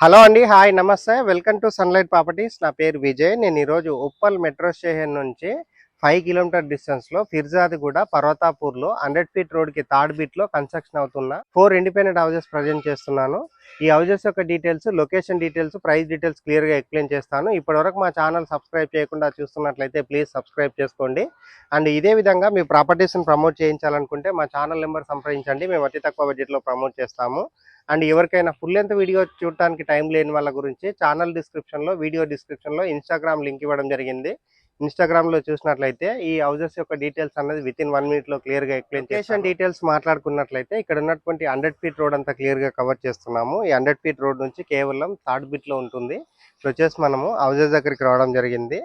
Hello అండి. Hi నమస్తే. Welcome to sunlight properties. నా పేరు విజయ్. నేను ఈరోజు ఉప్పల్ మెట్రో స్టేషన్ నుంచి 5 కిలోమీటర్ డిస్టెన్స్‌లో ఫిర్జాదిగూడ, పర్వతాపూర్‌లో 100 ఫీట్ రోడ్‌కి థర్డ్ బిట్‌లో కన్‌స్ట్రక్షన్ అవుతున్న 4 ఇండిపెండెంట్ హౌసెస్ ప్రజెంట్ చేస్తున్నాను. ఈ హౌసెస్ యొక్క details, location details, price details క్లియర్‌గా ఎక్స్‌ప్లెయిన్ చేస్తాను. ఇప్పటివరకు మా ఛానల్ సబ్స్క్రైబ్ చేయకుండా చూస్తున్నట్లయితే ప్లీజ్ సబ్స్క్రైబ్ చేసుకోండి. అండ్ ఇదే విధంగా మీ ప్రాపర్టీస్‌ని ప్రమోట్ చేయించాలనుకుంటే మా ఛానల్ నెంబర్ సంప్రదించండి. మేము అతి తక్కువ బడ్జెట్‌లో ప్రమోట్ చేస్తాము. అండ్ ఎవరికైనా ఫుల్ లెంత్ వీడియో చూడటానికి టైం లేని వాళ్ళ గురించి ఛానల్ డిస్క్రిప్షన్లో, వీడియో డిస్క్రిప్షన్లో ఇన్స్టాగ్రామ్ లింక్ ఇవ్వడం జరిగింది. ఇన్స్టాగ్రామ్లో చూసినట్లయితే ఈ హౌసెస్ యొక్క డీటెయిల్స్ అనేది వితిన్ 1 మినిట్లో క్లియర్గా ఎక్స్ప్లెయిన్ లొకేషన్ డీటెయిల్స్ మాట్లాడుకున్నట్లయితే ఇక్కడ ఉన్నటువంటి 100 ఫీట్ రోడ్ అంతా క్లియర్గా కవర్ చేస్తున్నాము. ఈ 100 ఫీట్ రోడ్ నుంచి కేవలం థర్డ్ బిట్లో ఉంటుంది. ఇప్పుడు వచ్చేసి మనము హౌసెస్ దగ్గరికి రావడం జరిగింది.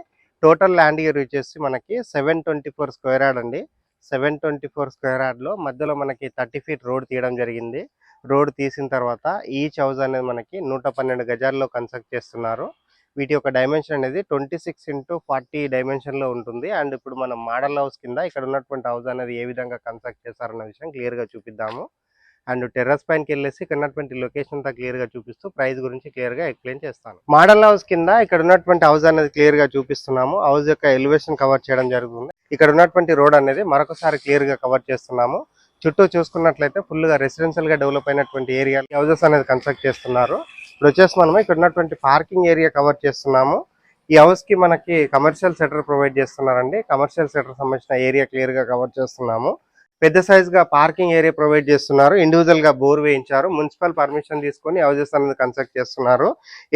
టోటల్ ల్యాండ్ ఏరియా వచ్చేసి మనకి 724 స్క్వేర్ యార్డ్ అండి. 724 స్క్వేర్ యార్డ్లో మధ్యలో మనకి 30 ఫీట్ రోడ్ తీయడం జరిగింది. రోడ్ తీసిన తర్వాత ఈచ్ హౌస్ అనేది మనకి 112 గజాల్లో కన్స్ట్రక్ట్ చేస్తున్నారు. వీటి యొక్క డైమెన్షన్ అనేది 26x40 డైమెన్షన్లో ఉంటుంది. అండ్ ఇప్పుడు మనం మోడల్ హౌస్ కింద ఇక్కడ ఉన్నటువంటి హౌస్ అనేది ఏ విధంగా కన్స్ట్రక్ట్ చేస్తారన్న విషయం క్లియర్గా చూపిద్దాము. అండ్ టెర్రస్ పైనకి వెళ్ళేసి ఇక్కడ ఉన్నటువంటి లొకేషన్ అంతా క్లియర్గా చూపిస్తూ ప్రైస్ గురించి క్లియర్గా ఎక్స్ప్లెయిన్ చేస్తాను. మోడల్ హౌస్ కింద ఇక్కడ ఉన్నటువంటి హౌస్ అనేది క్లియర్గా చూపిస్తున్నాము. హౌస్ యొక్క ఎలివేషన్ కవర్ చేయడం జరుగుతుంది. ఇక్కడ ఉన్నటువంటి రోడ్ అనేది మరొకసారి క్లియర్గా కవర్ చేస్తున్నాము. చుట్టూ చూసుకున్నట్లయితే ఫుల్గా రెసిడెన్షియల్గా డెవలప్ అయినటువంటి ఏరియా హౌసెస్ అనేది కన్స్ట్రక్ట్ చేస్తున్నారు. ఇప్పుడు వచ్చేసి మనము ఇక్కడ ఉన్నటువంటి పార్కింగ్ ఏరియా కవర్ చేస్తున్నాము. ఈ హౌస్ కి మనకి కమర్షియల్ సెటర్ ప్రొవైడ్ చేస్తున్నారండి. కమర్షియల్ సెటర్ సంబంధించిన ఏరియా క్లియర్ గా కవర్ చేస్తున్నాము. పెద్ద సైజ్ గా పార్కింగ్ ఏరియా ప్రొవైడ్ చేస్తున్నారు. ఇండివిజువల్ గా బోర్ వేయించారు. మున్సిపల్ పర్మిషన్ తీసుకొని హౌసెస్ అనేది కన్స్ట్రక్ట్ చేస్తున్నారు.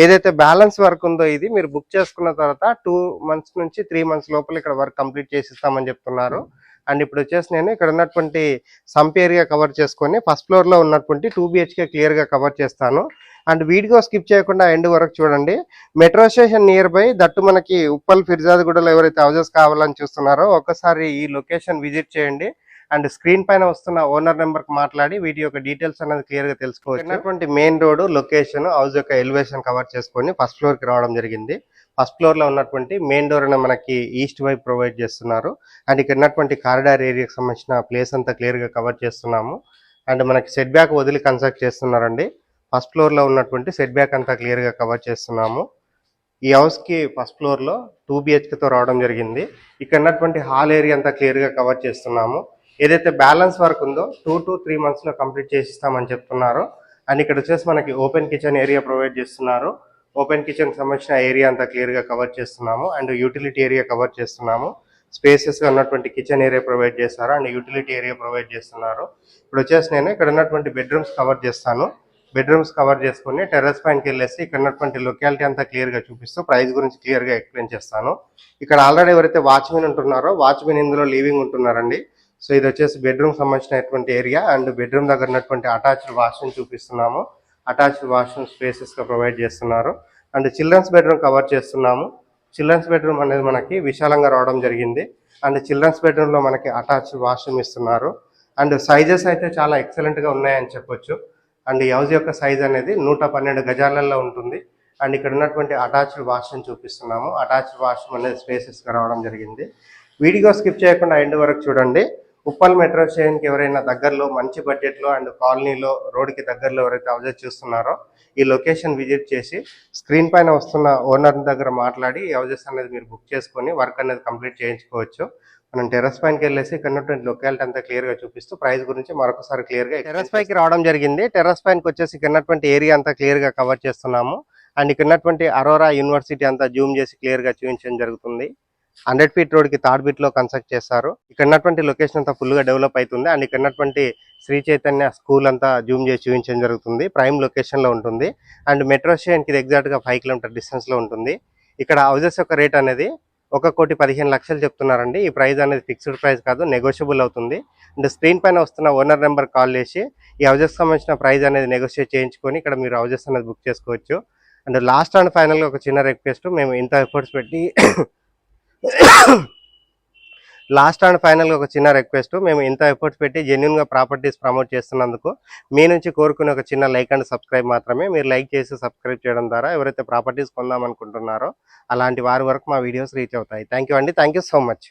ఏదైతే బ్యాలెన్స్ వర్క్ ఉందో ఇది మీరు బుక్ చేసుకున్న తర్వాత 2 months నుంచి 3 months లోపల ఇక్కడ వర్క్ కంప్లీట్ చేసిస్తామని చెప్తున్నారు. అండ్ ఇప్పుడు వచ్చేసి నేను ఇక్కడ ఉన్నటువంటి సంప్ ఏరియా కవర్ చేసుకొని ఫస్ట్ ఫ్లోర్ లో ఉన్నటువంటి 2 BHK క్లియర్ గా కవర్ చేస్తాను. అండ్ వీడియో స్కిప్ చేయకుండా ఎండ్ వరకు చూడండి. Metro station near by that మనకి ఉప్పల్ ఫిర్జాదిగూడలో ఎవరైతే హౌసెస్ కావాలని చూస్తున్నారో ఒకసారి ఈ లొకేషన్ విజిట్ చేయండి. అండ్ స్క్రీన్ పైన వస్తున్న ఓనర్ నెంబర్ కి మాట్లాడి వీటి యొక్క డీటెయిల్స్ అనేది క్లియర్ గా తెలుసుకోవచ్చు. మెయిన్ రోడ్, లొకేషన్, హౌస్ యొక్క ఎలివేషన్ కవర్ చేసుకొని ఫస్ట్ ఫ్లోర్ కి రావడం జరిగింది. ఫస్ట్ ఫ్లోర్ లో ఉన్నటువంటి మెయిన్ డోర్ అనేది మనకి ఈస్ట్ వైపు ప్రొవైడ్ చేస్తున్నారు. అండ్ ఇక్కడ ఉన్నటువంటి కారిడార్ ఏరియాకి సంబంధించిన ప్లేస్ అంతా క్లియర్ గా కవర్ చేస్తున్నాము. అండ్ మనకి సెట్ బ్యాక్ వదిలి కన్స్ట్రక్ట్ చేస్తున్నారండి. ఫస్ట్ ఫ్లోర్ లో ఉన్నటువంటి సెట్ బ్యాక్ అంతా క్లియర్ గా కవర్ చేస్తున్నాము. ఈ హౌస్ కి ఫస్ట్ ఫ్లోర్ లో 2 BHK తో రావడం జరిగింది. ఇక్కడ ఉన్నటువంటి హాల్ ఏరియా అంతా క్లియర్ గా కవర్ చేస్తున్నాము. ఏదైతే బ్యాలెన్స్ వర్క్ ఉందో 2 to 3 months లో కంప్లీట్ చేసిస్తామని చెప్తున్నారు. అండ్ ఇక్కడ వచ్చేసి మనకి ఓపెన్ కిచెన్ ఏరియా ప్రొవైడ్ చేస్తున్నారు. ఓపెన్ కిచెన్ సంబంధించిన ఏరియా అంతా క్లియర్ గా కవర్ చేస్తున్నాము. అండ్ యూటిలిటీ ఏరియా కవర్ చేస్తున్నాము. స్పేసెస్ గా ఉన్నటువంటి కిచెన్ ఏరియా ప్రొవైడ్ చేస్తారు. అండ్ యూటిలిటీ ఏరియా ప్రొవైడ్ చేస్తున్నారు. ఇప్పుడు వచ్చేసి నేను ఇక్కడ ఉన్నటువంటి బెడ్రూమ్స్ కవర్ చేస్తాను. బెడ్రూమ్స్ కవర్ చేసుకుని టెర్రస్ పైనకి వెళ్ళేసి ఇక్కడ ఉన్నటువంటి లొకాలిటీ అంతా క్లియర్ గా చూపిస్తూ ప్రైస్ గురించి క్లియర్ గా ఎక్స్ప్లెయిన్ చేస్తాను. ఇక్కడ ఆల్రెడీ ఎవరైతే వాచ్మెన్ ఉంటున్నారో వాచ్మెన్ ఇందులో లీవింగ్ ఉంటున్నారండి. సో ఇది వచ్చేసి బెడ్రూమ్ సంబంధించినటువంటి ఏరియా. అండ్ బెడ్రూమ్ దగ్గర ఉన్నటువంటి అటాచ్డ్ వాష్రూమ్ చూపిస్తున్నాము. అటాచ్డ్ వాష్రూమ్ స్పేసెస్ గా ప్రొవైడ్ చేస్తున్నారు. అండ్ చిల్డ్రన్స్ బెడ్రూమ్ కవర్ చేస్తున్నాము. చిల్డ్రన్స్ బెడ్రూమ్ అనేది మనకి విశాలంగా రావడం జరిగింది. అండ్ చిల్డ్రన్స్ బెడ్రూమ్ లో మనకి అటాచ్డ్ వాష్రూమ్ ఇస్తున్నారు. అండ్ సైజెస్ అయితే చాలా ఎక్సలెంట్ గా ఉన్నాయని చెప్పొచ్చు. అండ్ ఈ హౌస్ యొక్క సైజ్ అనేది 112 గజాలలో ఉంటుంది. అండ్ ఇక్కడ ఉన్నటువంటి అటాచ్డ్ వాష్రూమ్ చూపిస్తున్నాము. అటాచ్డ్ వాష్రూమ్ అనేది స్పేసెస్ గా రావడం జరిగింది. వీడియో స్కిప్ చేయకుండా ఎండ్ వరకు చూడండి. ఉప్పల్ మెట్రో స్టేషన్కి ఎవరైనా దగ్గరలో మంచి బడ్జెట్లో అండ్ కాలనీలో రోడ్కి దగ్గరలో ఎవరైతే హౌసెస్ చూస్తున్నారో ఈ లొకేషన్ విజిట్ చేసి స్క్రీన్ పైన వస్తున్న ఓనర్ దగ్గర మాట్లాడి ఈ హౌసెస్ అనేది మీరు బుక్ చేసుకొని వర్క్ అనేది కంప్లీట్ చేయించుకోవచ్చు. మనం టెర్రస్ పైనకి వెళ్ళేసి ఇక్కడ ఉన్నటువంటి లొకాలిటీ అంతా క్లియర్గా చూపిస్తూ ప్రైస్ గురించి మరొకసారి క్లియర్గా టెర్రస్ పైకి రావడం జరిగింది. టెర్రస్ పైనకి వచ్చేసి ఇక్కడ ఉన్నటువంటి ఏరియా అంతా క్లియర్గా కవర్ చేస్తున్నాము. అండ్ ఇక్కడ ఉన్నటువంటి అరోరా యూనివర్సిటీ అంతా జూమ్ చేసి క్లియర్గా చూపించడం జరుగుతుంది. 100 ఫీట్ రోడ్ కి థర్డ్ బిట్ లో కన్స్ట్రక్ట్ చేస్తారు. ఇక్కడ ఉన్నటువంటి లొకేషన్ అంతా ఫుల్ గా డెవలప్ అవుతుంది. అండ్ ఇక్కడ ఉన్నటువంటి శ్రీ చైతన్య స్కూల్ అంతా జూమ్ చేసి చూపించడం జరుగుతుంది. ప్రైమ్ లొకేషన్ లో ఉంటుంది. అండ్ మెట్రో స్టేషన్ కి ఎగ్జాక్ట్ గా 5 కిలోమీటర్ డిస్టెన్స్ లో ఉంటుంది. ఇక్కడ హౌసెస్ యొక్క రేట్ అనేది 1,15,00,000 చెప్తున్నారండి. ఈ ప్రైస్ అనేది ఫిక్స్డ్ ప్రైస్ కాదు, నెగోషియబుల్ అవుతుంది. అండ్ స్క్రీన్ పైన వస్తున్న ఓనర్ నెంబర్ కాల్ చేసి ఈ హౌసెస్ సంబంధించిన ప్రైస్ అనేది నెగోషియేట్ చేయించుకొని ఇక్కడ మీరు హౌసెస్ అనేది బుక్ చేసుకోవచ్చు. అండ్ లాస్ట్ అండ్ ఫైనల్ గా ఒక చిన్న రిక్వెస్ట్, మేము ఇంత ఎఫర్ట్స్ పెట్టి లాస్ట్ అండ్ ఫైనల్గా ఒక చిన్న రిక్వెస్ట్, మేము ఇంత ఎఫర్ట్స్ పెట్టి జెన్యున్గా ప్రాపర్టీస్ ప్రమోట్ చేస్తున్నందుకు మీ నుంచి కోరుకునే ఒక చిన్న లైక్ అండ్ సబ్స్క్రైబ్ మాత్రమే. మీరు లైక్ చేసి సబ్స్క్రైబ్ చేయడం ద్వారా ఎవరైతే ప్రాపర్టీస్ కొందామనుకుంటున్నారో అలాంటి వారి వరకు మా వీడియోస్ రీచ్ అవుతాయి. థ్యాంక్ యూ అండి. Thank you so much.